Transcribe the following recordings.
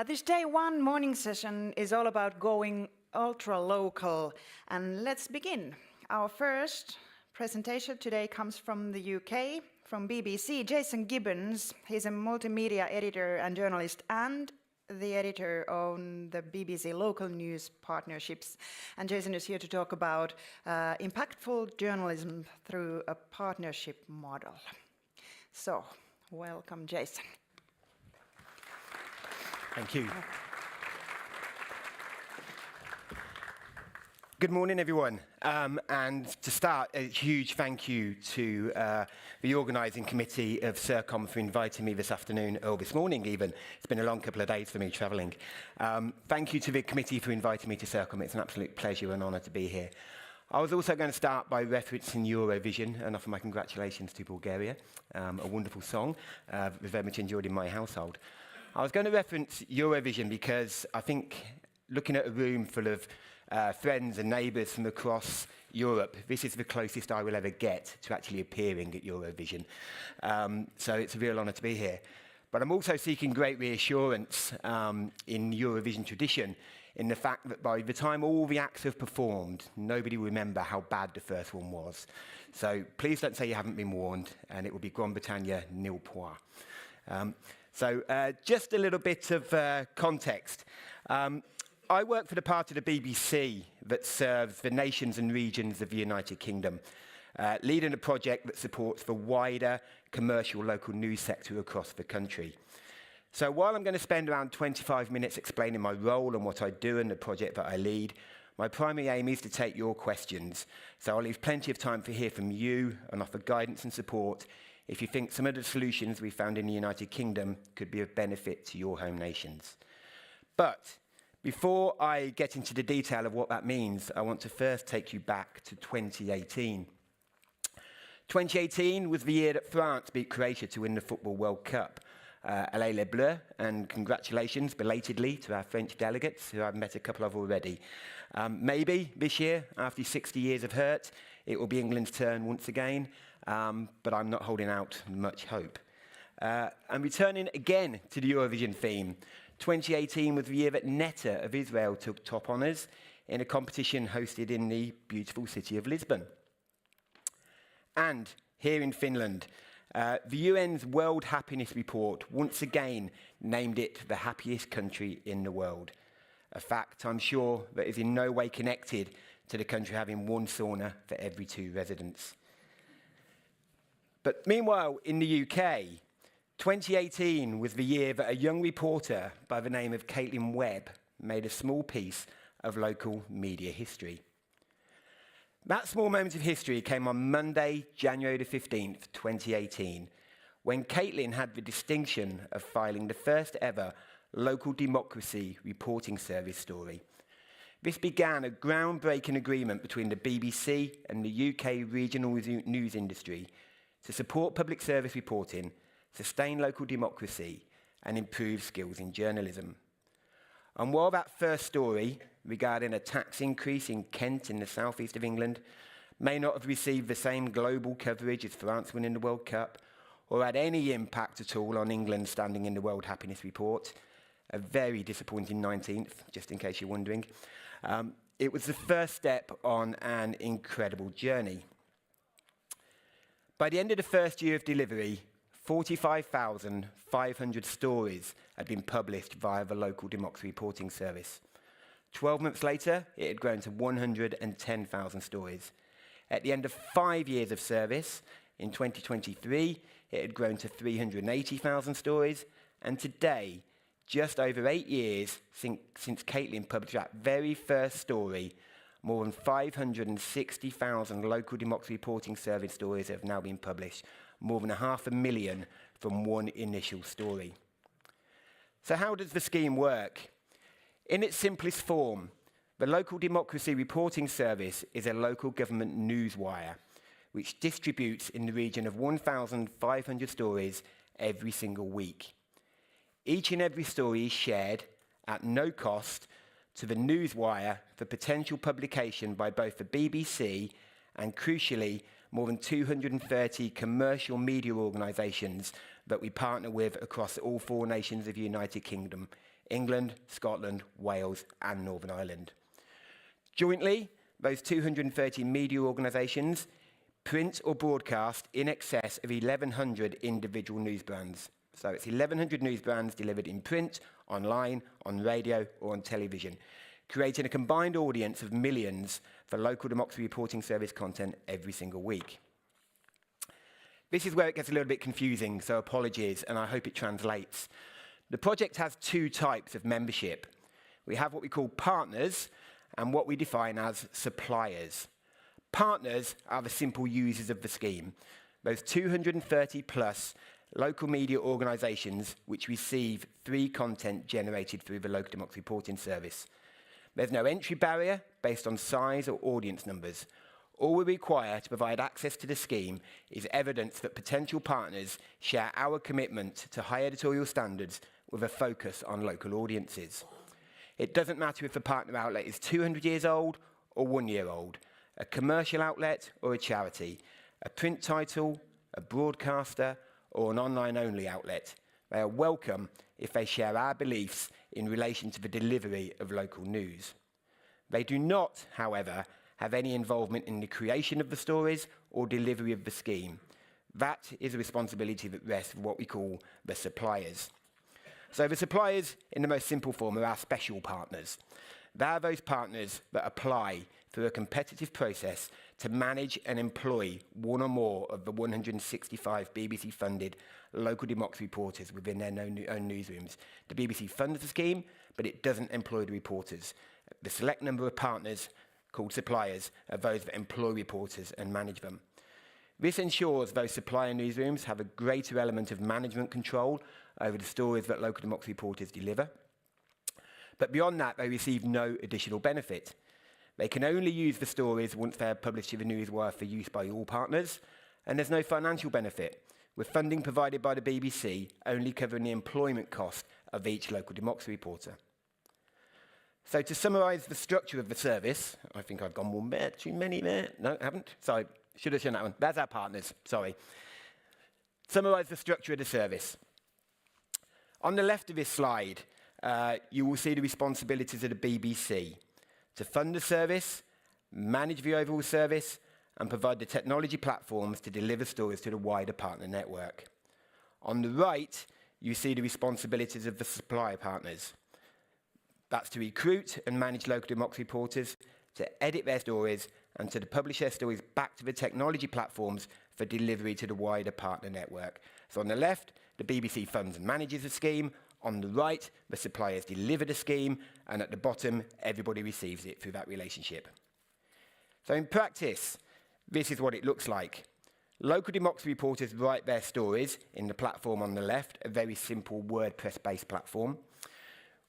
This day one morning session is all about going ultra local, and let's begin. Our first presentation today comes from the UK, from BBC. Jason Gibbins, he's a multimedia editor and journalist and the editor on the BBC Local News Partnerships. And Jason is here to talk about impactful journalism through a partnership model. So, welcome, Jason. Thank you. Good morning, everyone. And to start, a huge thank you to the organising committee of CIRCOM for inviting me this afternoon, or this morning even. It's been a long couple of days for me travelling. Thank you to the committee for inviting me to CIRCOM. It's an absolute pleasure and honour to be here. I was also going to start by referencing Eurovision and offer my congratulations to Bulgaria. A wonderful song, was very much enjoyed in my household. I was going to reference Eurovision because I think, looking at a room full of friends and neighbours from across Europe, this is the closest I will ever get to actually appearing at Eurovision. So it's a real honour to be here. But I'm also seeking great reassurance in Eurovision tradition in the fact that by the time all the acts have performed, nobody will remember how bad the first one was. So please don't say you haven't been warned, and it will be Grande Bretagne nil point. So just a little bit of context. I work for the part of the BBC that serves the nations and regions of the United Kingdom, leading a project that supports the wider commercial local news sector across the country. So while I'm going to spend around 25 minutes explaining my role and what I do and the project that I lead, my primary aim is to take your questions. So I'll leave plenty of time to hear from you and offer guidance and support if you think some of the solutions we found in the United Kingdom could be of benefit to your home nations. But before I get into the detail of what that means, I want to first take you back to 2018. 2018 was the year that France beat Croatia to win the Football World Cup. Allez les Bleus, and congratulations belatedly to our French delegates, who I've met a couple of already. Maybe this year, after 60 years of hurt, it will be England's turn once again, but I'm not holding out much hope. And returning again to the Eurovision theme, 2018 was the year that Netta of Israel took top honours in a competition hosted in the beautiful city of Lisbon. And here in Finland, the UN's World Happiness Report once again named it the happiest country in the world. A fact, I'm sure, that is in no way connected to the country having one sauna for every 2 residents. But meanwhile, in the UK, 2018 was the year that a young reporter by the name of Caitlin Webb made a small piece of local media history. That small moment of history came on Monday, January the 15th, 2018, when Caitlin had the distinction of filing the first ever local democracy reporting service story. This began a groundbreaking agreement between the BBC and the UK regional news industry to support public service reporting, sustain local democracy, and improve skills in journalism. And while that first story, regarding a tax increase in Kent in the southeast of England, may not have received the same global coverage as France winning the World Cup, or had any impact at all on England's standing in the World Happiness Report, a very disappointing 19th, just in case you're wondering, it was the first step on an incredible journey. By the end of the first year of delivery, 45,500 stories had been published via the local democracy reporting service. 12 months later, it had grown to 110,000 stories. At the end of 5 years of service, in 2023, it had grown to 380,000 stories, and today, just over 8 years since Caitlin published that very first story, more than 560,000 local democracy reporting service stories have now been published, more than 500,000 from one initial story. So how does the scheme work? In its simplest form, the Local Democracy Reporting Service is a local government newswire which distributes in the region of 1,500 stories every single week. Each and every story is shared at no cost to the newswire for potential publication by both the BBC and, crucially, more than 230 commercial media organisations that we partner with across all 4 nations of the United Kingdom, England, Scotland, Wales and Northern Ireland. Jointly, those 230 media organisations print or broadcast in excess of 1,100 individual news brands. So it's 1,100 news brands delivered in print, online, on radio or on television, creating a combined audience of millions for local democracy reporting service content every single week. This is where it gets a little bit confusing, so apologies, and I hope it translates. The project has two types of membership. We have what we call partners and what we define as suppliers. Partners are the simple users of the scheme, those 230 plus local media organisations which receive free content generated through the local democracy reporting service. There's no entry barrier based on size or audience numbers. All we require to provide access to the scheme is evidence that potential partners share our commitment to high editorial standards with a focus on local audiences. It doesn't matter if the partner outlet is 200 years old or 1 year old, a commercial outlet or a charity, a print title, a broadcaster, or an online-only outlet. They are welcome if they share our beliefs in relation to the delivery of local news. They do not, however, have any involvement in the creation of the stories or delivery of the scheme. That is a responsibility that rests with what we call the suppliers. So the suppliers, in the most simple form, are our special partners. They are those partners that apply through a competitive process to manage and employ one or more of the 165 BBC-funded local democracy reporters within their own newsrooms. The BBC funds the scheme, but it doesn't employ the reporters. The select number of partners, called suppliers, are those that employ reporters and manage them. This ensures those supplier newsrooms have a greater element of management control over the stories that local democracy reporters deliver. But beyond that, they receive no additional benefit. They can only use the stories once they are published in the Newswire for use by all partners, and there's no financial benefit, with funding provided by the BBC only covering the employment cost of each local democracy reporter. So to summarise the structure of the service, I think I've gone one bit too many there. No, I haven't. Sorry, should have shown that one. That's our partners, sorry. Summarise the structure of the service. On the left of this slide, you will see the responsibilities of the BBC to fund the service, manage the overall service, and provide the technology platforms to deliver stories to the wider partner network. On the right, you see the responsibilities of the supplier partners. That's to recruit and manage local democracy reporters, to edit their stories, and to publish their stories back to the technology platforms for delivery to the wider partner network. So on the left, the BBC funds and manages the scheme. On the right, the suppliers deliver the scheme, and at the bottom, everybody receives it through that relationship. So in practice, this is what it looks like. Local democracy reporters write their stories in the platform on the left, a very simple WordPress-based platform,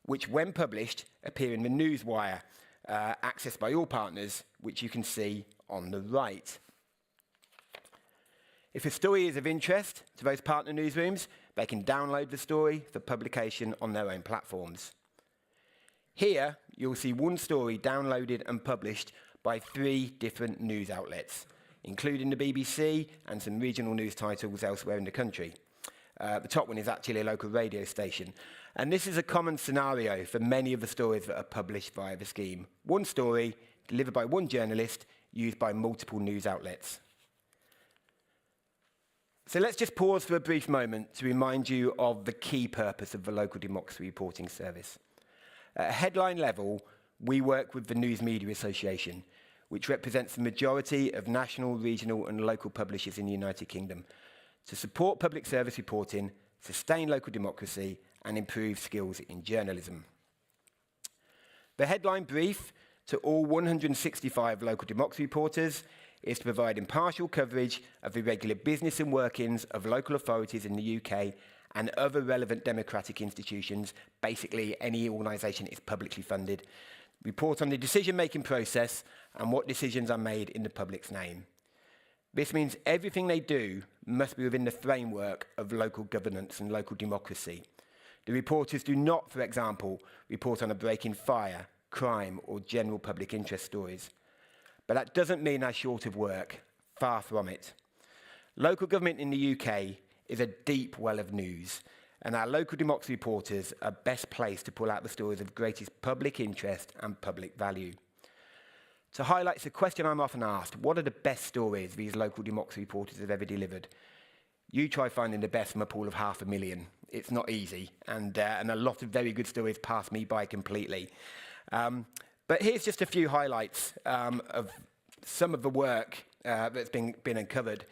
which when published appear in the Newswire, accessed by all partners, which you can see on the right. If a story is of interest to those partner newsrooms, they can download the story for publication on their own platforms. Here, you'll see one story downloaded and published by 3 different news outlets, including the BBC and some regional news titles elsewhere in the country. The top one is actually a local radio station. And this is a common scenario for many of the stories that are published via the scheme. One story, delivered by one journalist, used by multiple news outlets. So let's just pause for a brief moment to remind you of the key purpose of the local democracy reporting service. At a headline level, we work with the News Media Association, which represents the majority of national, regional and local publishers in the United Kingdom, to support public service reporting, sustain local democracy and improve skills in journalism. The headline brief to all 165 local democracy reporters is to provide impartial coverage of the regular business and workings of local authorities in the UK and other relevant democratic institutions, basically any organisation that is publicly funded, report on the decision-making process and what decisions are made in the public's name. This means everything they do must be within the framework of local governance and local democracy. The reporters do not, for example, report on a break in fire, crime or general public interest stories. But that doesn't mean they're short of work, far from it. Local government in the UK is a deep well of news, and our local democracy reporters are best placed to pull out the stories of greatest public interest and public value. To highlight the question I'm often asked, what are the best stories these local democracy reporters have ever delivered? You try finding the best from a pool of 500,000. It's not easy, and a lot of very good stories pass me by completely. But here's just a few highlights of some of the work that's been uncovered.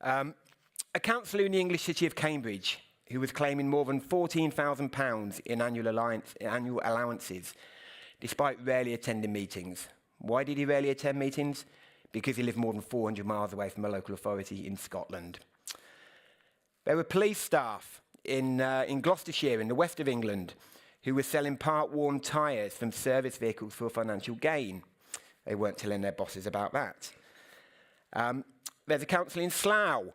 A councillor in the English city of Cambridge who was claiming more than £14,000 in annual allowances, despite rarely attending meetings. Why did he rarely attend meetings? Because he lived more than 400 miles away from a local authority in Scotland. There were police staff in Gloucestershire, in the west of England, who were selling part-worn tyres from service vehicles for financial gain. They weren't telling their bosses about that. There's a council in Slough,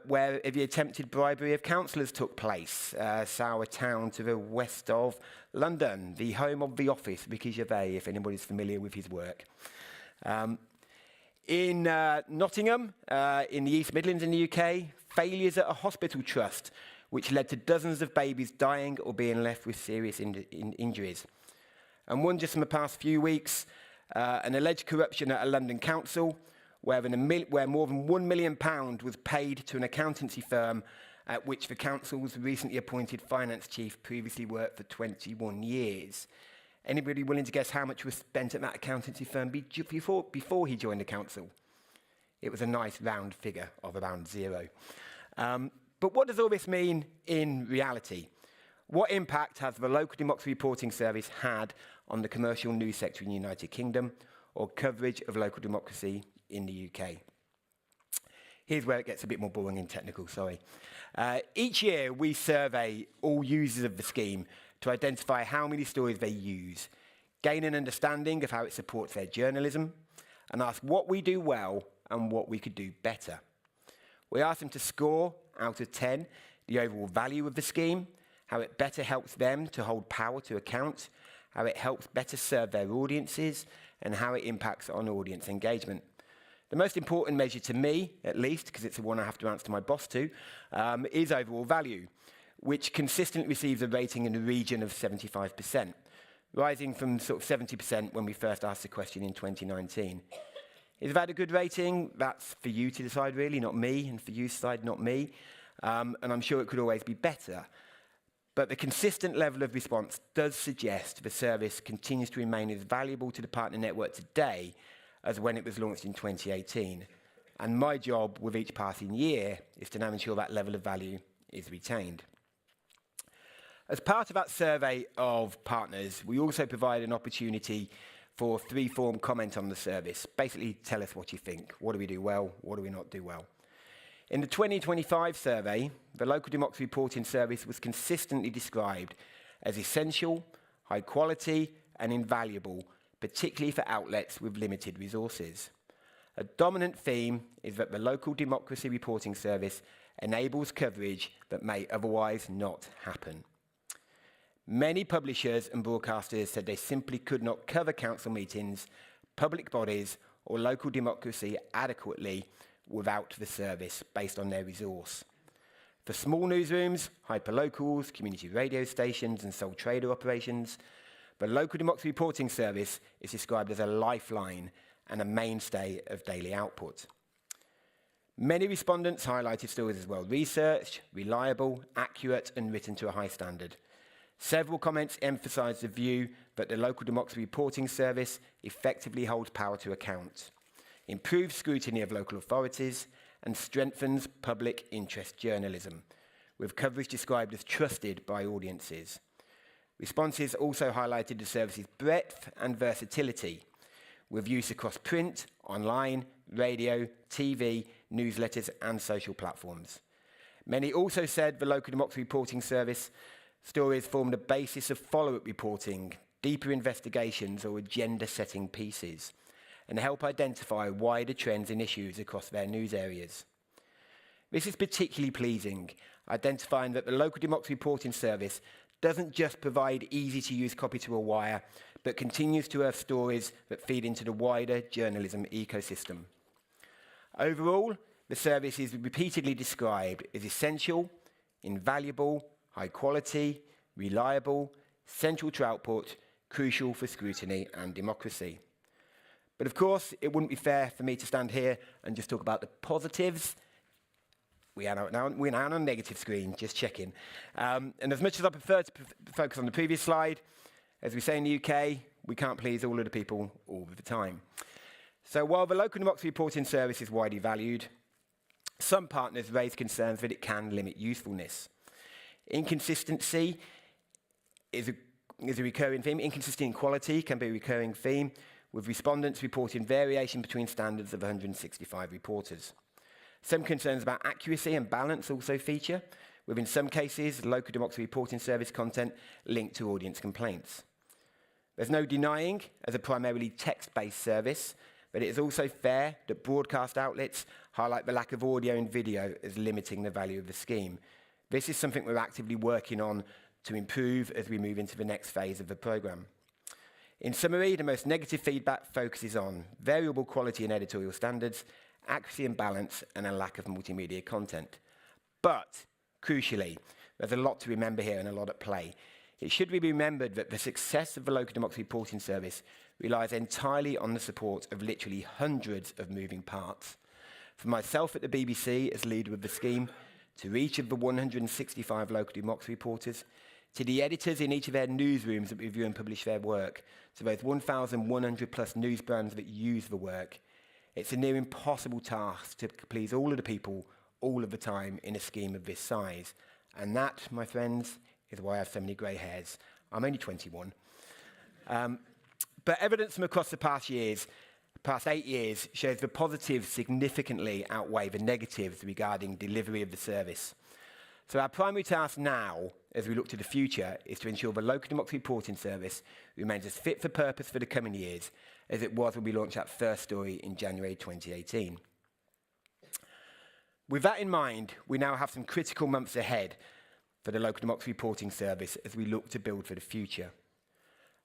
where the attempted bribery of councillors took place. Slough, a town to the west of London, the home of The Office, Ricky Gervais, if anybody's familiar with his work. In Nottingham, in the East Midlands in the UK, failures at a hospital trust, which led to dozens of babies dying or being left with serious injuries. And one just in the past few weeks, an alleged corruption at a London council, where more than £1 million was paid to an accountancy firm at which the council's recently appointed finance chief previously worked for 21 years. Anybody willing to guess how much was spent at that accountancy firm before he joined the council? It was a nice round figure of around zero. But what does all this mean in reality? What impact has the local democracy reporting service had on the commercial news sector in the United Kingdom, or coverage of local democracy in the UK? Here's where it gets a bit more boring and technical, sorry. Each year we survey all users of the scheme to identify how many stories they use, gain an understanding of how it supports their journalism, and ask what we do well and what we could do better. We ask them to score out of 10 the overall value of the scheme, how it better helps them to hold power to account, how it helps better serve their audiences, and how it impacts on audience engagement. The most important measure to me, at least, because it's the one I have to answer to my boss to, is overall value, which consistently receives a rating in the region of 75%, rising from sort of 70% when we first asked the question in 2019. Is that a good rating? That's for you to decide, really, not me, and for you to decide, not me. And I'm sure it could always be better. But the consistent level of response does suggest the service continues to remain as valuable to the partner network today as when it was launched in 2018. And my job with each passing year is to now ensure that level of value is retained. As part of that survey of partners, we also provide an opportunity for free-form comment on the service. Basically, tell us what you think. What do we do well? What do we not do well? In the 2025 survey, the local democracy reporting service was consistently described as essential, high quality, and invaluable, particularly for outlets with limited resources. A dominant theme is that the local democracy reporting service enables coverage that may otherwise not happen. Many publishers and broadcasters said they simply could not cover council meetings, public bodies, or local democracy adequately without the service based on their resource. For small newsrooms, hyperlocals, community radio stations, and sole trader operations, the local democracy reporting service is described as a lifeline and a mainstay of daily output. Many respondents highlighted stories as well researched, reliable, accurate, and written to a high standard. Several comments emphasised the view that the local democracy reporting service effectively holds power to account, improves scrutiny of local authorities, and strengthens public interest journalism, with coverage described as trusted by audiences. Responses also highlighted the service's breadth and versatility, with use across print, online, radio, TV, newsletters, and social platforms. Many also said the local democracy reporting service stories form the basis of follow-up reporting, deeper investigations, or agenda-setting pieces, and help identify wider trends and issues across their news areas. This is particularly pleasing, identifying that the local democracy reporting service doesn't just provide easy-to-use copy to a wire, but continues to earth stories that feed into the wider journalism ecosystem. Overall, the service is repeatedly described as essential, invaluable, high quality, reliable, central to output, crucial for scrutiny and democracy. But of course, it wouldn't be fair for me to stand here and just talk about the positives. We're now on a negative screen, just checking. And as much as I prefer to focus on the previous slide, as we say in the UK, we can't please all of the people all of the time. So while the local democracy reporting service is widely valued, some partners raise concerns that it can limit usefulness. Inconsistency is a recurring theme. Inconsistent quality can be a recurring theme, with respondents reporting variation between standards of 165 reporters. Some concerns about accuracy and balance also feature, with in some cases local democracy reporting service content linked to audience complaints. There's no denying, as a primarily text-based service, but it is also fair that broadcast outlets highlight the lack of audio and video as limiting the value of the scheme. This is something we're actively working on to improve as we move into the next phase of the programme. In summary, the most negative feedback focuses on variable quality and editorial standards, accuracy and balance, and a lack of multimedia content. But, crucially, there's a lot to remember here and a lot at play. It should be remembered that the success of the local democracy reporting service relies entirely on the support of literally hundreds of moving parts. From myself at the BBC as leader of the scheme, to each of the 165 local democracy reporters, to the editors in each of their newsrooms that review and publish their work, to those 1,100 plus news brands that use the work, it's a near impossible task to please all of the people all of the time in a scheme of this size. And that, my friends, is why I have so many grey hairs. I'm only 21. But evidence from across the past 8 years, shows the positives significantly outweigh the negatives regarding delivery of the service. So our primary task now, as we look to the future, is to ensure the local democracy reporting service remains as fit for purpose for the coming years as it was when we launched that first story in January 2018. With that in mind, we now have some critical months ahead for the local democracy reporting service as we look to build for the future.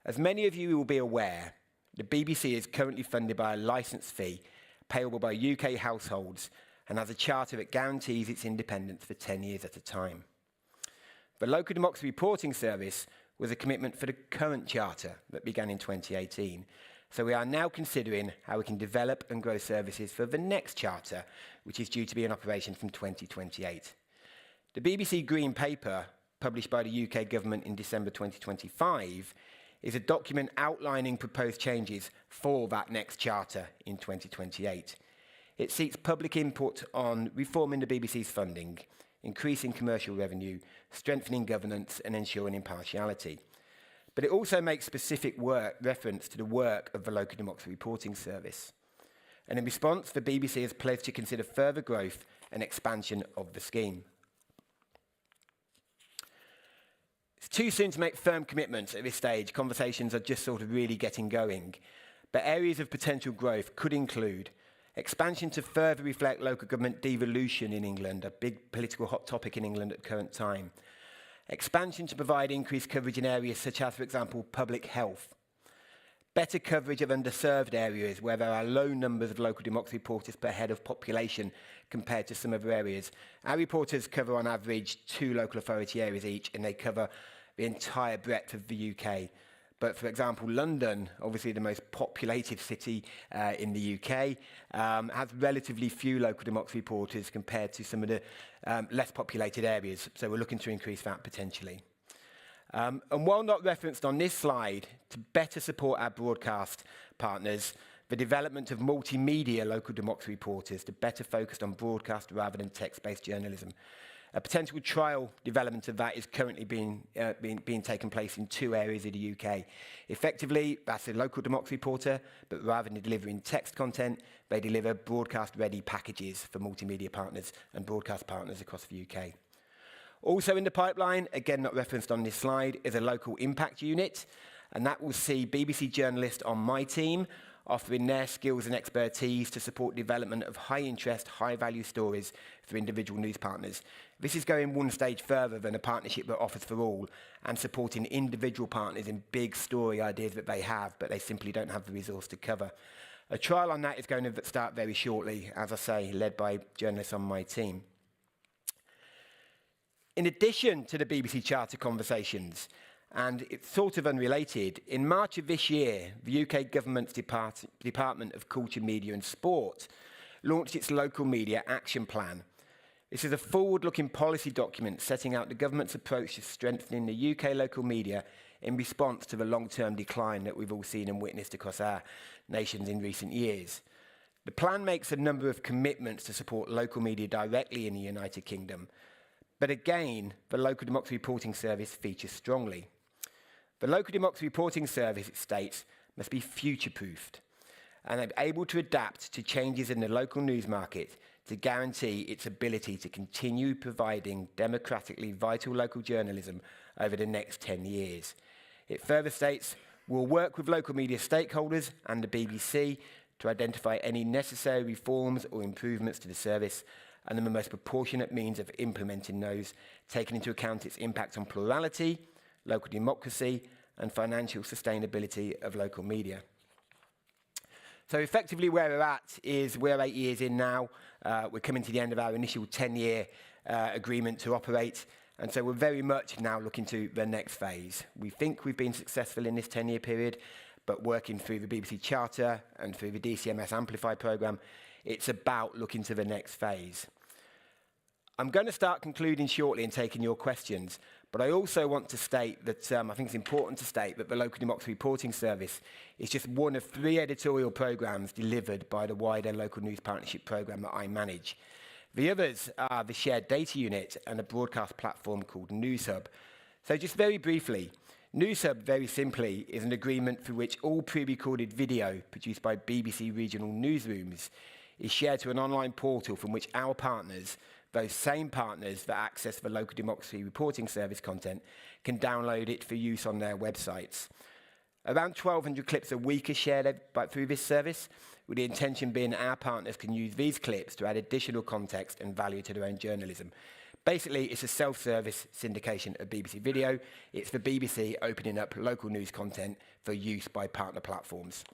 As many of you will be aware, the BBC is currently funded by a licence fee payable by UK households and has a charter that guarantees its independence for 10 years at a time. The local democracy reporting service was a commitment for the current charter that began in 2018. So we are now considering how we can develop and grow services for the next charter, which is due to be in operation from 2028. The BBC Green Paper, published by the UK government in December 2025, is a document outlining proposed changes for that next charter in 2028. It seeks public input on reforming the BBC's funding, increasing commercial revenue, strengthening governance and ensuring impartiality. But it also makes specific reference to the work of the local democracy reporting service. And in response, the BBC has pledged to consider further growth and expansion of the scheme. It's too soon to make firm commitments at this stage. Conversations are just sort of really getting going. But areas of potential growth could include expansion to further reflect local government devolution in England, a big political hot topic in England at the current time. Expansion to provide increased coverage in areas such as, for example, public health. Better coverage of underserved areas where there are low numbers of local democracy reporters per head of population compared to some other areas. Our reporters cover on average 2 local authority areas each, and they cover the entire breadth of the UK. But for example, London, obviously the most populated city in the UK, has relatively few local democracy reporters compared to some of the less populated areas. So we're looking to increase that potentially. And while not referenced on this slide, to better support our broadcast partners, the development of multimedia local democracy reporters to better focus on broadcast rather than text-based journalism. A potential trial development of that is currently being taken place in 2 areas of the UK. Effectively, that's a local democracy reporter, but rather than delivering text content, they deliver broadcast-ready packages for multimedia partners and broadcast partners across the UK. Also in the pipeline, again not referenced on this slide, is a local impact unit, and that will see BBC journalists on my team offering their skills and expertise to support development of high-interest, high-value stories for individual news partners. This is going one stage further than a partnership that offers for all and supporting individual partners in big story ideas that they have, but they simply don't have the resource to cover. A trial on that is going to start very shortly, as I say, led by journalists on my team. In addition to the BBC Charter conversations, and it's sort of unrelated, in March of this year, the UK government's Department of Culture, Media and Sport launched its Local Media Action Plan. This is a forward-looking policy document setting out the government's approach to strengthening the UK local media in response to the long-term decline that we've all seen and witnessed across our nations in recent years. The plan makes a number of commitments to support local media directly in the United Kingdom, but again, the Local Democracy Reporting Service features strongly. The Local Democracy Reporting Service, it states, must be future-proofed and able to adapt to changes in the local news market to guarantee its ability to continue providing democratically vital local journalism over the next 10 years. It further states, we'll work with local media stakeholders and the BBC to identify any necessary reforms or improvements to the service and the most proportionate means of implementing those, taking into account its impact on plurality, local democracy and financial sustainability of local media. So effectively where we're at is we're 8 years in now. We're coming to the end of our initial 10-year agreement to operate. And so we're very much now looking to the next phase. We think we've been successful in this 10-year period, but working through the BBC Charter and through the DCMS Amplify programme, it's about looking to the next phase. I'm going to start concluding shortly and taking your questions, but I also want to state that I think it's important to state that the Local Democracy Reporting Service is just one of 3 editorial programmes delivered by the wider Local News Partnership programme that I manage. The others are the Shared Data Unit and a broadcast platform called NewsHub. So just very briefly, NewsHub, very simply, is an agreement through which all pre-recorded video produced by BBC regional newsrooms is shared to an online portal from which our partners, those same partners that access the Local Democracy Reporting Service content, can download it for use on their websites. Around 1,200 clips a week are shared through this service, with the intention being that our partners can use these clips to add additional context and value to their own journalism. Basically, it's a self-service syndication of BBC video. It's the BBC opening up local news content for use by partner platforms.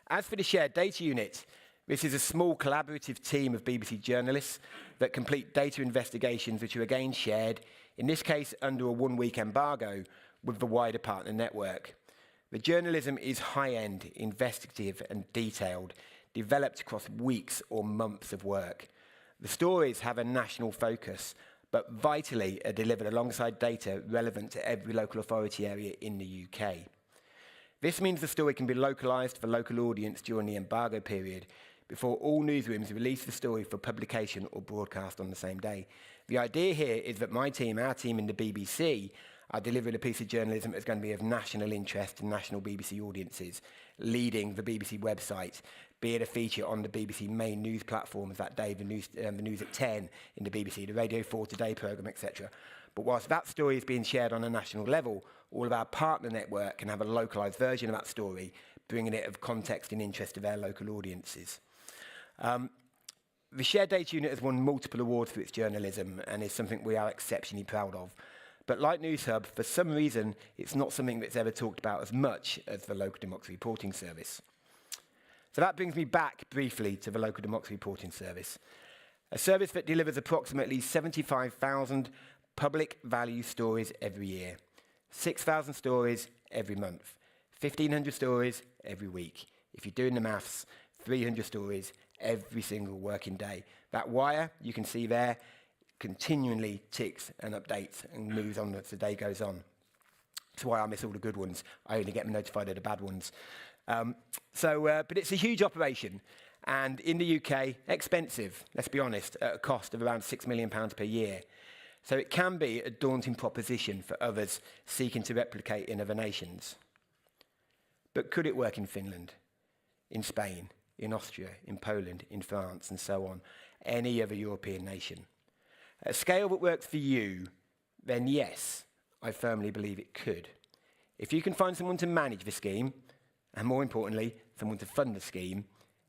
As for the Shared Data Unit, this is a small collaborative team of BBC journalists that complete data investigations which are again shared, in this case under a 1-week embargo, with the wider partner network. The journalism is high-end, investigative and detailed, developed across weeks or months of work. The stories have a national focus, but vitally are delivered alongside data relevant to every local authority area in the UK. This means the story can be localised for local audience during the embargo period, before all newsrooms release the story for publication or broadcast on the same day. The idea here is that my team, our team in the BBC, are delivering a piece of journalism that's going to be of national interest to national BBC audiences, leading the BBC website, be it a feature on the BBC main news platforms that day, the news at 10 in the BBC, the Radio 4 Today programme, etc. But whilst that story is being shared on a national level, all of our partner network can have a localised version of that story, bringing it of context and interest to their local audiences. The Shared Data Unit has won multiple awards for its journalism and is something we are exceptionally proud of. But like NewsHub, for some reason, it's not something that's ever talked about as much as the Local Democracy Reporting Service. So that brings me back briefly to the Local Democracy Reporting Service, a service that delivers approximately 75,000 public value stories every year, 6,000 stories every month, 1,500 stories every week. If you're doing the maths, 300 stories every single working day. That wire you can see there continually ticks and updates and moves on as the day goes on. That's why I miss all the good ones. I only get notified of the bad ones. But it's a huge operation, and in the UK, expensive, let's be honest, at a cost of around £6 million per year. So it can be a daunting proposition for others seeking to replicate in other nations. But could it work in Finland, in Spain, in Austria, in Poland, in France, and so on, any other European nation? At a scale that works for you, then yes, I firmly believe it could. If you can find someone to manage the scheme, and more importantly, someone to fund the scheme,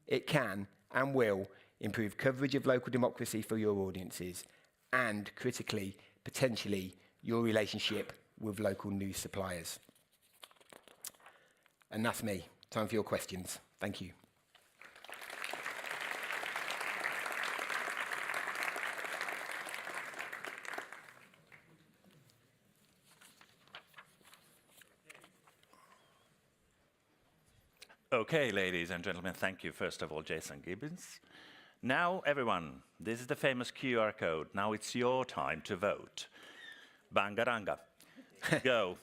it can and will improve coverage of local democracy for your audiences and, critically, potentially, your relationship with local news suppliers. And that's me. Time for your questions. Thank you. Okay, ladies and gentlemen, thank you first of all, Jason Gibbins. Now, everyone, this is the famous QR code. Now it's your time to vote. Bangaranga. Go.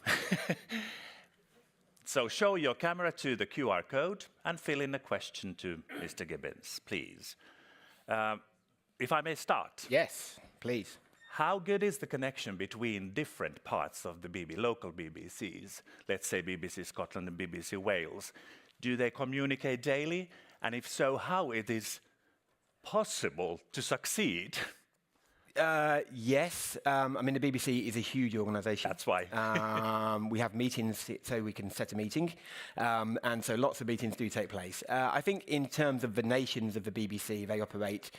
So show your camera to the QR code and fill in a question to Mr. Gibbins, please. If I may start. Yes, please. How good is the connection between different parts of the local BBCs? Let's say BBC Scotland and BBC Wales. Do they communicate daily? And if so, how it is possible to succeed? Yes. I mean, the BBC is a huge organisation. That's why. We have meetings so we can set a meeting. And so lots of meetings do take place. I think in terms of the nations of the BBC, they operate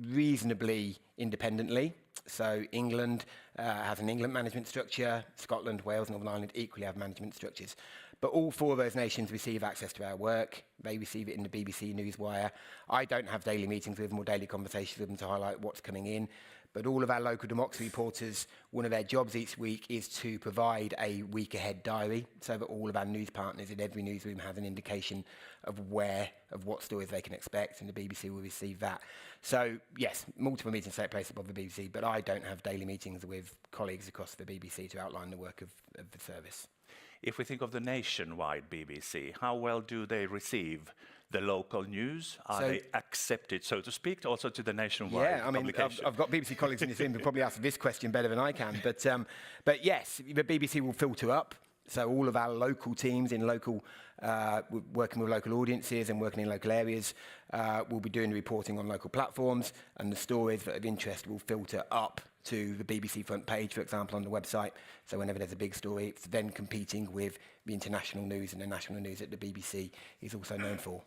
reasonably independently. So England has an England management structure. Scotland, Wales, Northern Ireland equally have management structures. But all four of those nations receive access to our work. They receive it in the BBC Newswire. I don't have daily meetings with them or daily conversations with them to highlight what's coming in. But all of our local democracy reporters, one of their jobs each week is to provide a week ahead diary so that all of our news partners in every newsroom have an indication of what stories they can expect, and the BBC will receive that. So yes, multiple meetings take place above the BBC, but I don't have daily meetings with colleagues across the BBC to outline the work of the service. If we think of the nationwide BBC, how well do they receive the local news? Are they accepted, so to speak, also to the nationwide publication? I've got BBC colleagues in this room who probably answer this question better than I can. But yes, the BBC will filter up. So all of our local teams in local, working with local audiences and working in local areas, will be doing the reporting on local platforms, and the stories that are of interest will filter up to the BBC front page, for example, on the website. So whenever there's a big story, it's then competing with the international news and the national news that the BBC is also known for.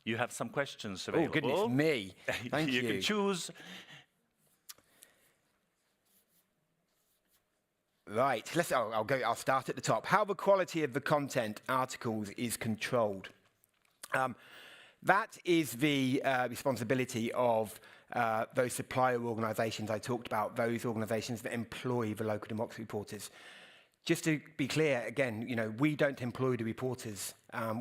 You have some questions available. Oh, goodness me. Thank you. You can choose. Right, I'll start at the top. How the quality of the content articles is controlled. That is the responsibility of those supplier organisations I talked about, those organisations that employ the local democracy reporters. Just to be clear, again, we don't employ the reporters.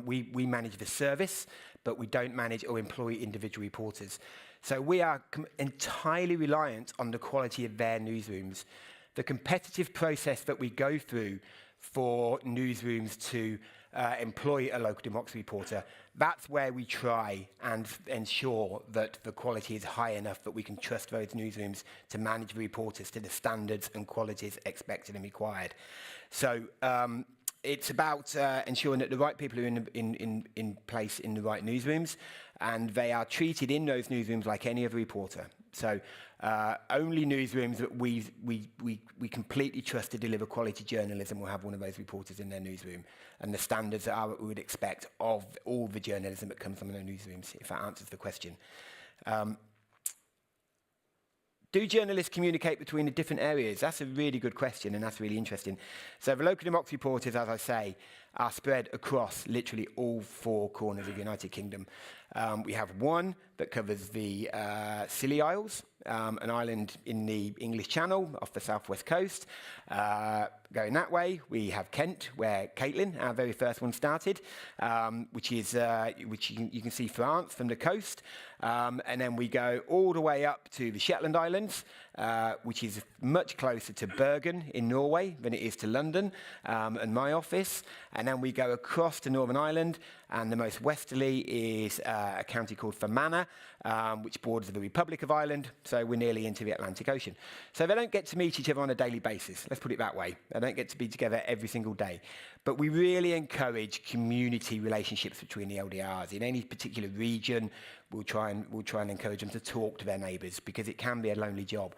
We manage the service, but we don't manage or employ individual reporters. So we are entirely reliant on the quality of their newsrooms. The competitive process that we go through for newsrooms to employ a local democracy reporter, that's where we try and ensure that the quality is high enough that we can trust those newsrooms to manage the reporters to the standards and qualities expected and required. So it's about ensuring that the right people are in place in the right newsrooms, and they are treated in those newsrooms like any other reporter. So only newsrooms that we completely trust to deliver quality journalism will have one of those reporters in their newsroom, and the standards are what we would expect of all the journalism that comes from their newsrooms, if that answers the question. Do journalists communicate between the different areas? That's a really good question, and that's really interesting. So the local democracy reporters, as I say, are spread across literally all four corners of the United Kingdom. We have one that covers the Scilly Isles, an island in the English Channel off the southwest coast. Going that way, we have Kent, where Caitlin, our very first one, started, which you can see France from the coast. And then we go all the way up to the Shetland Islands, which is much closer to Bergen in Norway than it is to London and my office. And then we go across to Northern Ireland, and the most westerly is a county called Fermanagh, which borders the Republic of Ireland, so we're nearly into the Atlantic Ocean. So they don't get to meet each other on a daily basis, let's put it that way. They don't get to be together every single day. But we really encourage community relationships between the LDRs. In any particular region, we'll try and encourage them to talk to their neighbours, because it can be a lonely job.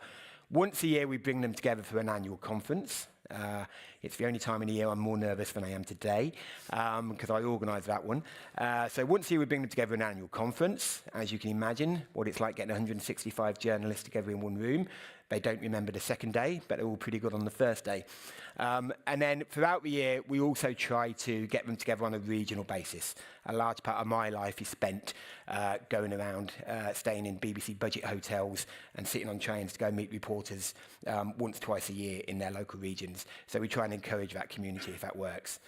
Once a year, we bring them together for an annual conference. It's the only time in the year I'm more nervous than I am today, because I organise that one. So once a year we bring them together in an annual conference. As you can imagine, what it's like getting 165 journalists together in one room. They don't remember the second day, but they're all pretty good on the first day. And then throughout the year, we also try to get them together on a regional basis. A large part of my life is spent going around, staying in BBC budget hotels and sitting on trains to go meet reporters once, twice a year in their local regions. So we try and encourage that community if that works.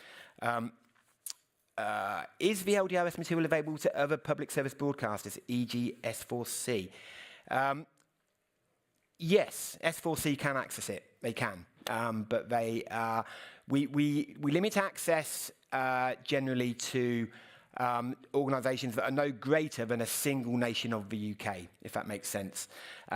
is the LDRS material available to other public service broadcasters, e.g. S4C? Yes, S4C can access it. They can, but we limit access generally to organisations that are no greater than a single nation of the UK, if that makes sense. They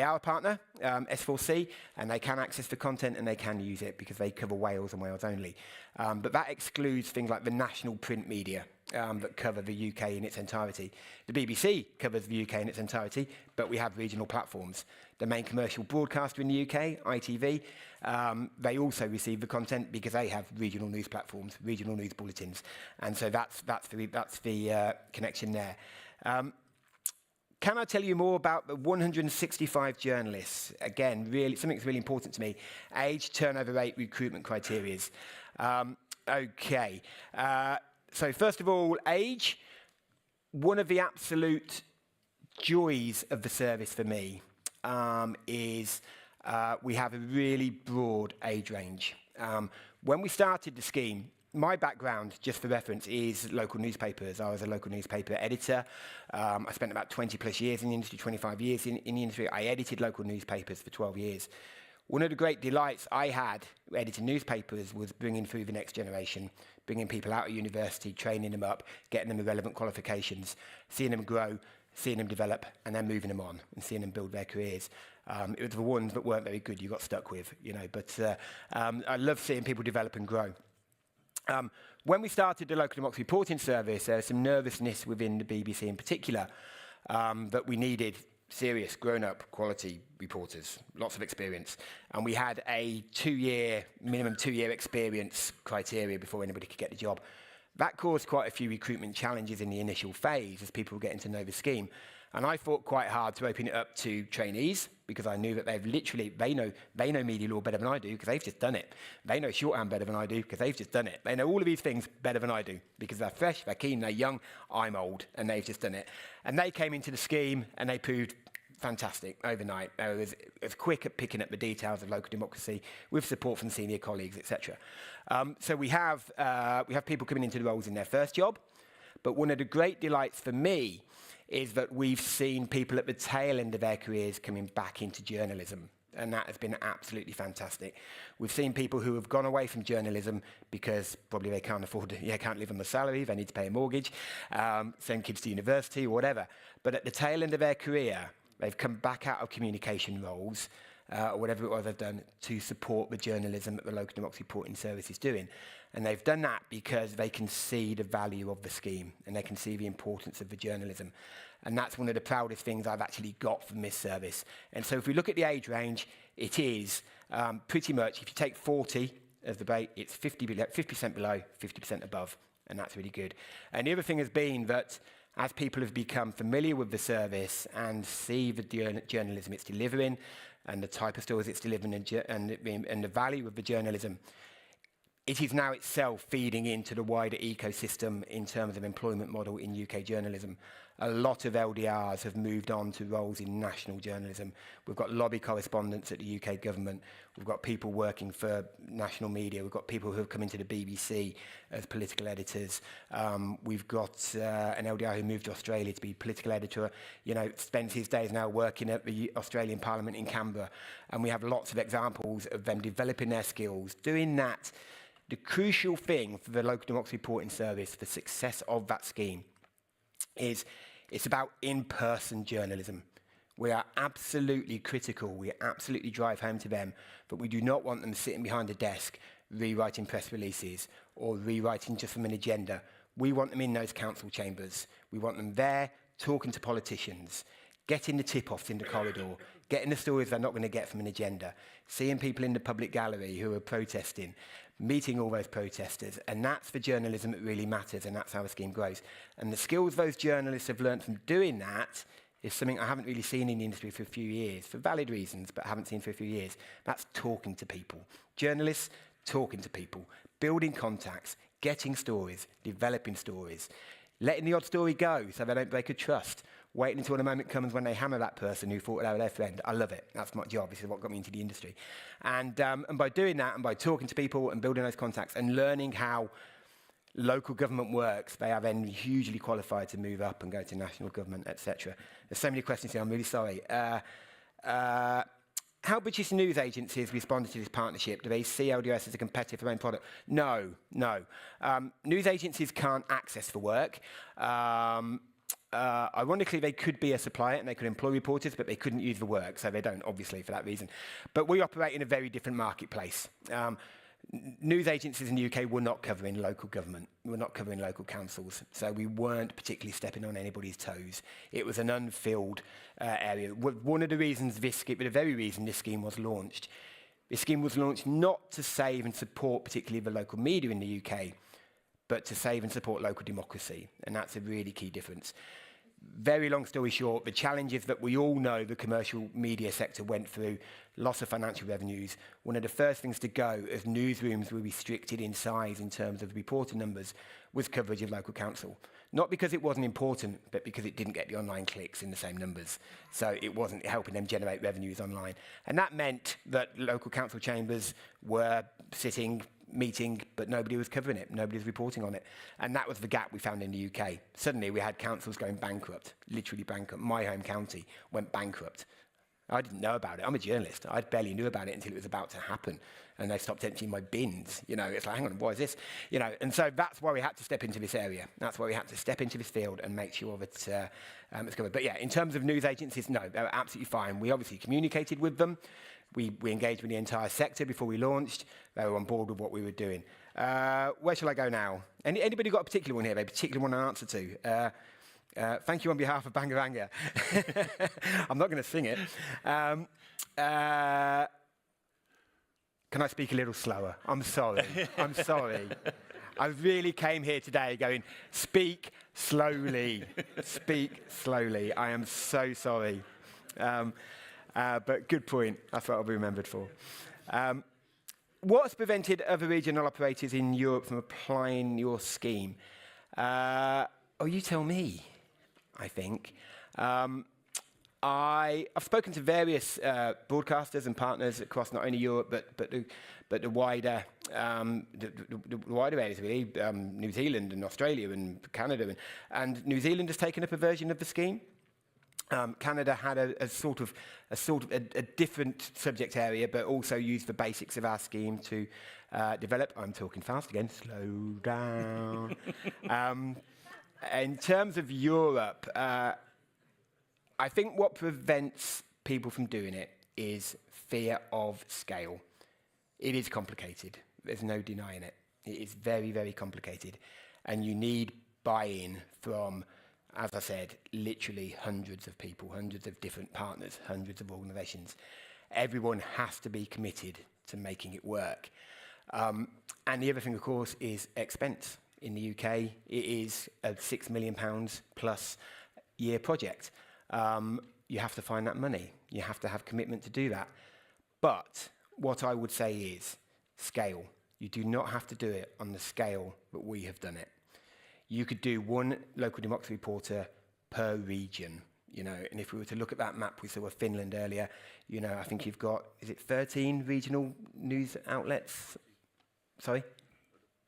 are a partner, S4C, and they can access the content and they can use it because they cover Wales and Wales only. But that excludes things like the national print media that cover the UK in its entirety. The BBC covers the UK in its entirety, but we have regional platforms. The main commercial broadcaster in the UK, ITV, they also receive the content because they have regional news platforms, regional news bulletins, and so that's the connection there. Can I tell you more about the 165 journalists? Again, really, something that's really important to me. Age, turnover rate, recruitment criteria. Okay. So first of all, age. One of the absolute joys of the service for me is we have a really broad age range. When we started the scheme, my background, just for reference, is local newspapers. I was a local newspaper editor. I spent about 20 plus years in the industry, 25 years in the industry. I edited local newspapers for 12 years. One of the great delights I had editing newspapers was bringing through the next generation, bringing people out of university, training them up, getting them the relevant qualifications, seeing them grow, seeing them develop, and then moving them on and seeing them build their careers. It was the ones that weren't very good you got stuck with, you know. But I love seeing people develop and grow. When we started the local democracy reporting service, there was some nervousness within the BBC in particular that we needed serious, grown-up, quality reporters, lots of experience. And we had a minimum two-year experience criteria before anybody could get the job. That caused quite a few recruitment challenges in the initial phase as people were getting to know the scheme. And I fought quite hard to open it up to trainees because I knew that they know media law better than I do because they've just done it. They know shorthand better than I do because they've just done it. They know all of these things better than I do because they're fresh, they're keen, they're young, I'm old, and they've just done it. And they came into the scheme and they proved fantastic overnight. They were as quick at picking up the details of local democracy with support from senior colleagues, etc. So we have people coming into the roles in their first job, but one of the great delights for me is that we've seen people at the tail end of their careers coming back into journalism, and that has been absolutely fantastic. We've seen people who have gone away from journalism because probably they can't can't live on the salary, they need to pay a mortgage, send kids to university or whatever. But at the tail end of their career, they've come back out of communication roles or whatever it was they've done to support the journalism that the local democracy reporting service is doing. And they've done that because they can see the value of the scheme and they can see the importance of the journalism. And that's one of the proudest things I've actually got from this service. And so if we look at the age range, it is pretty much, if you take 40 as the rate, it's 50% below, 50% above. And that's really good. And the other thing has been that as people have become familiar with the service and see the journalism it's delivering and the type of stories it's delivering and the value of the journalism, it is now itself feeding into the wider ecosystem in terms of employment model in UK journalism. A lot of LDRs have moved on to roles in national journalism. We've got lobby correspondents at the UK government. We've got people working for national media. We've got people who have come into the BBC as political editors. We've got an LDR who moved to Australia to be political editor. You know, spends his days now working at the Australian Parliament in Canberra. And we have lots of examples of them developing their skills, doing that. The crucial thing for the local democracy reporting service, the success of that scheme, is it's about in-person journalism. We are absolutely critical, we absolutely drive home to them, but we do not want them sitting behind a desk rewriting press releases or rewriting just from an agenda. We want them in those council chambers. We want them there talking to politicians, getting the tip-offs in the corridor, getting the stories they're not going to get from an agenda, seeing people in the public gallery who are protesting, meeting all those protesters, and that's the journalism that really matters, and that's how the scheme grows. And the skills those journalists have learned from doing that is something I haven't really seen in the industry for a few years, for valid reasons, but haven't seen for a few years. That's talking to people. Journalists talking to people, building contacts, getting stories, developing stories, letting the odd story go so they don't break a trust, waiting until the moment comes when they hammer that person who thought they were their friend. I love it. That's my job. This is what got me into the industry. And by doing that and by talking to people and building those contacts and learning how local government works, they are then hugely qualified to move up and go to national government, etc. There's so many questions here. I'm really sorry. How British news agencies responded to this partnership? Do they see LDS as a competitor for their own product? No. News agencies can't access for work. Ironically, they could be a supplier and they could employ reporters, but they couldn't use the work, so they don't, obviously, for that reason. But we operate in a very different marketplace. News agencies in the UK were not covering local government. We were not covering local councils, so we weren't particularly stepping on anybody's toes. It was an unfilled area. One of the reasons the very reason this scheme was launched. This scheme was launched not to save and support particularly the local media in the UK, but to save and support local democracy, and that's a really key difference. Very long story short, the challenges that we all know the commercial media sector went through, loss of financial revenues, one of the first things to go as newsrooms were restricted in size in terms of reporter numbers was coverage of local council. Not because it wasn't important, but because it didn't get the online clicks in the same numbers. So it wasn't helping them generate revenues online. And that meant that local council chambers were meeting, but nobody was covering it. Nobody was reporting on it. And that was the gap we found in the UK. Suddenly we had councils going bankrupt, literally bankrupt. My home county went bankrupt. I didn't know about it. I'm a journalist. I barely knew about it until it was about to happen. And they stopped emptying my bins. It's like, hang on, what is this? And so that's why we had to step into this area. That's why we had to step into this field and make sure that it's covered. But yeah, in terms of news agencies, no, they were absolutely fine. We obviously communicated with them. We engaged with the entire sector before we launched. They were on board with what we were doing. Where shall I go now? Anybody got a particular one here they particularly want an answer to? Thank you on behalf of Bangaranga. I'm not going to sing it. Can I speak a little slower? I'm sorry. I really came here today going, speak slowly. Speak slowly. I am so sorry. But good point. That's what I'll be remembered for. What's prevented other regional operators in Europe from applying your scheme? You tell me, I think. I've spoken to various broadcasters and partners across not only Europe but the wider areas, really, New Zealand and Australia and Canada, and New Zealand has taken up a version of the scheme. Canada had a sort of a different subject area, but also used the basics of our scheme to develop. I'm talking fast again. Slow down. In terms of Europe, I think what prevents people from doing it is fear of scale. It is complicated. There's no denying it. It is very, very complicated, and you need buy-in from, as I said, literally hundreds of people, hundreds of different partners, hundreds of organisations. Everyone has to be committed to making it work. And the other thing, of course, is expense. In the UK, it is a £6 million plus year project. You have to find that money. You have to have commitment to do that. But what I would say is scale. You do not have to do it on the scale that we have done it. You could do one local democracy reporter per region, and if we were to look at that map, we saw Finland earlier, I think you've got, is it 13 regional news outlets? Sorry?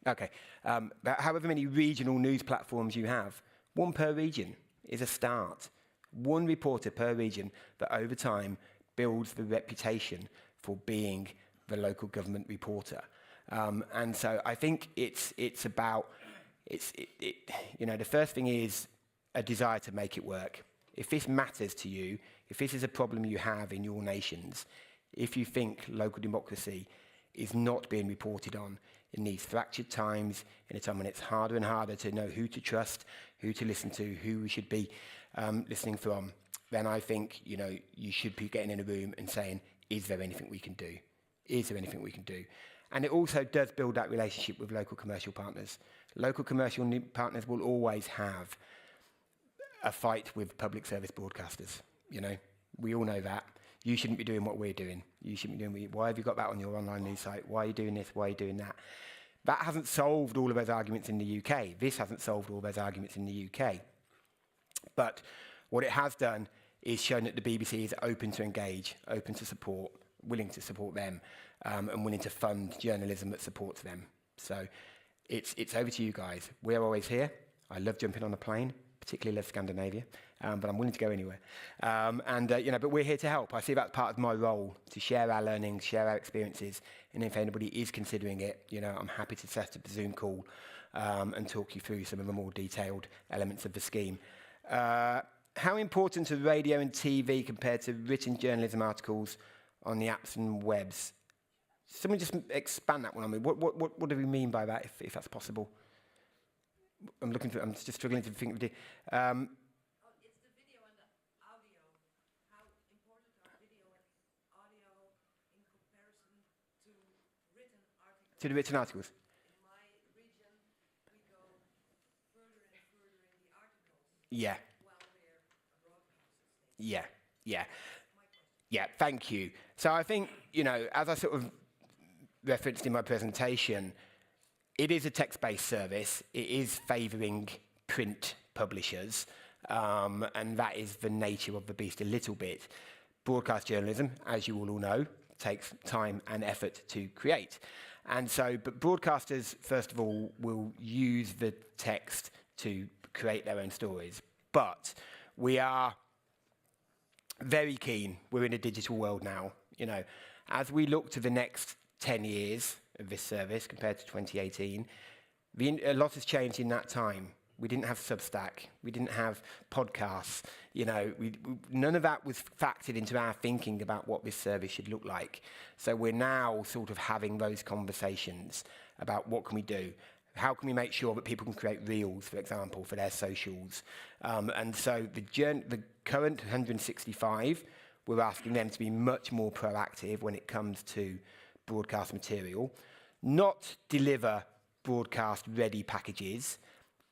Okay. However many regional news platforms you have, one per region is a start. One reporter per region that over time builds the reputation for being the local government reporter. And so I think it's about, the first thing is a desire to make it work. If this matters to you, if this is a problem you have in your nations, if you think local democracy is not being reported on in these fractured times, in a time when it's harder and harder to know who to trust, who to listen to, who we should be listening from, then I think, you should be getting in a room and saying, is there anything we can do? Is there anything we can do? And it also does build that relationship with local commercial partners. Local commercial partners will always have a fight with public service broadcasters. We all know that. You shouldn't be doing what we're doing. You shouldn't be doing, why have you got that on your online news site? Why are you doing this? Why are you doing that? That hasn't solved all of those arguments in the UK. This hasn't solved all those arguments in the UK. But What it has done is shown that the BBC is open to engage, open to support, willing to support them, and willing to fund journalism that supports them. So it's over to you guys. We're always here. I love jumping on a plane, particularly love Scandinavia, but I'm willing to go anywhere. But we're here to help. I see that's part of my role, to share our learning, share our experiences, and if anybody is considering it, I'm happy to set up a Zoom call and talk you through some of the more detailed elements of the scheme. How important are radio and TV compared to written journalism articles on the apps and webs? Someone just expand that one on me. What do we mean by that, if that's possible? I'm just struggling to think of the... It's the video and the audio. How important are video and audio in comparison to written articles? To the written articles? In my region, we go further and further in the articles. Yeah. While we're a broadcaster station. Yeah. Yeah, thank you. So I think, as I sort of referenced in my presentation, it is a text-based service. It is favouring print publishers, and that is the nature of the beast a little bit. Broadcast journalism, as you all know, takes time and effort to create. And so, but broadcasters, first of all, will use the text to create their own stories. But we are very keen. We're in a digital world now. As we look to the next 10 years of this service compared to 2018, a lot has changed in that time. We didn't have Substack. We didn't have podcasts. None of that was factored into our thinking about what this service should look like. So we're now sort of having those conversations about what can we do. How can we make sure that people can create reels, for example, for their socials? And so the current 165, we're asking them to be much more proactive when it comes to broadcast material, not deliver broadcast-ready packages,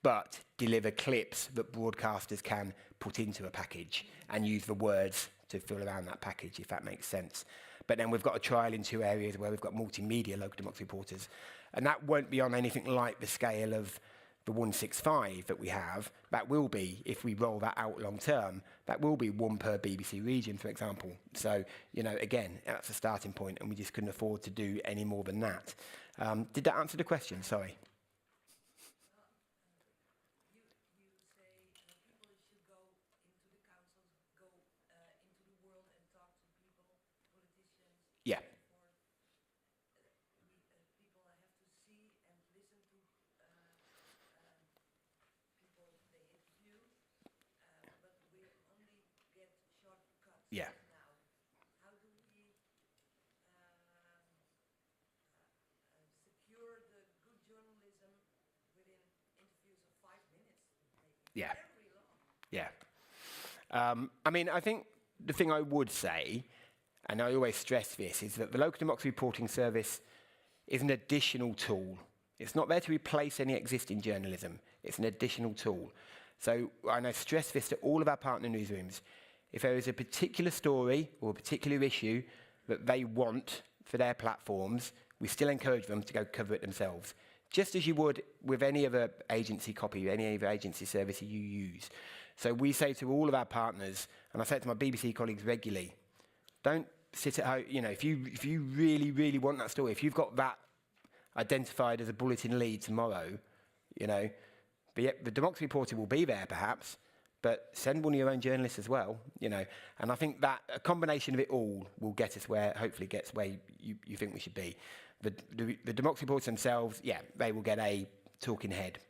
but deliver clips that broadcasters can put into a package and use the words to fill around that package, if that makes sense. But then we've got a trial in 2 areas where we've got multimedia local democracy reporters, and that won't be on anything like the scale of the 165 that we have. That will be, if we roll that out long term, that will be 1 per BBC region, for example. So, again, that's a starting point, and we just couldn't afford to do any more than that. Did that answer the question? Sorry. You say people should go into the councils, go into the world and talk to people, politicians. Yeah. People have to see and listen to people they interview, but we only get shortcuts Yeah. now. How do we secure the good journalism within interviews of 5 minutes? Maybe. Yeah. Very long. Yeah. I think the thing I would say, and I always stress this, is that the local democracy reporting service is an additional tool. It's not there to replace any existing journalism. It's an additional tool. So I stress this to all of our partner newsrooms. If there is a particular story or a particular issue that they want for their platforms, we still encourage them to go cover it themselves, just as you would with any other agency copy, any other agency service you use. So we say to all of our partners, and I say it to my BBC colleagues regularly, don't sit at home. If you really, really want that story, if you've got that identified as a bulletin lead tomorrow, the Democracy Reporter will be there perhaps, but send one of your own journalists as well, And I think that a combination of it all will get us hopefully gets where you think we should be. The Democracy Reporters themselves, they will get a talking head,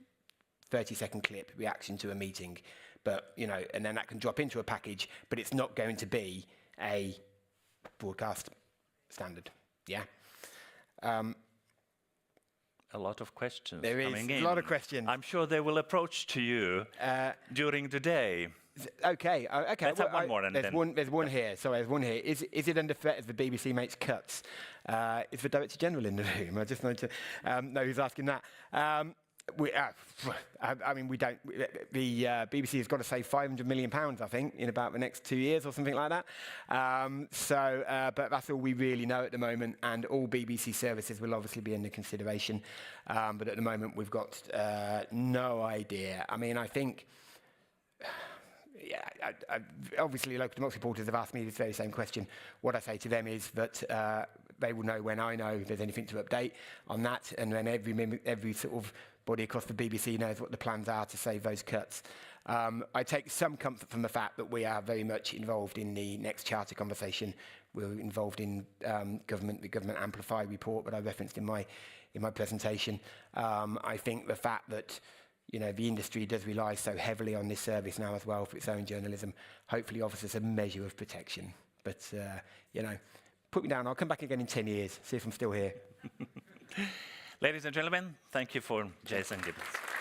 30-second clip, reaction to a meeting, but, and then that can drop into a package, but it's not going to be a broadcast standard, A lot of questions There coming is in. a lot of questions. I'm sure they will approach to you during the day. Okay. Let's have one more and there's then- There's one here. Sorry, there's one here. Is it under threat as the BBC makes cuts? Is the Director General in the room? I just wanted to know who's asking that. We don't. The BBC has got to save £500 million, I think, in about the next 2 years or something like that. But that's all we really know at the moment, and all BBC services will obviously be under consideration. But at the moment, we've got no idea. I think yeah, obviously local democracy reporters have asked me this very same question. What I say to them is that they will know when I know if there's anything to update on that, and then every sort of body across the BBC knows what the plans are to save those cuts. I take some comfort from the fact that we are very much involved in the next charter conversation. We're involved in the Government Amplify report that I referenced in my presentation. I think the fact that the industry does rely so heavily on this service now as well for its own journalism, hopefully offers us a measure of protection. But, put me down. I'll come back again in 10 years, see if I'm still here. Ladies and gentlemen, thank you for Jason Gibbins.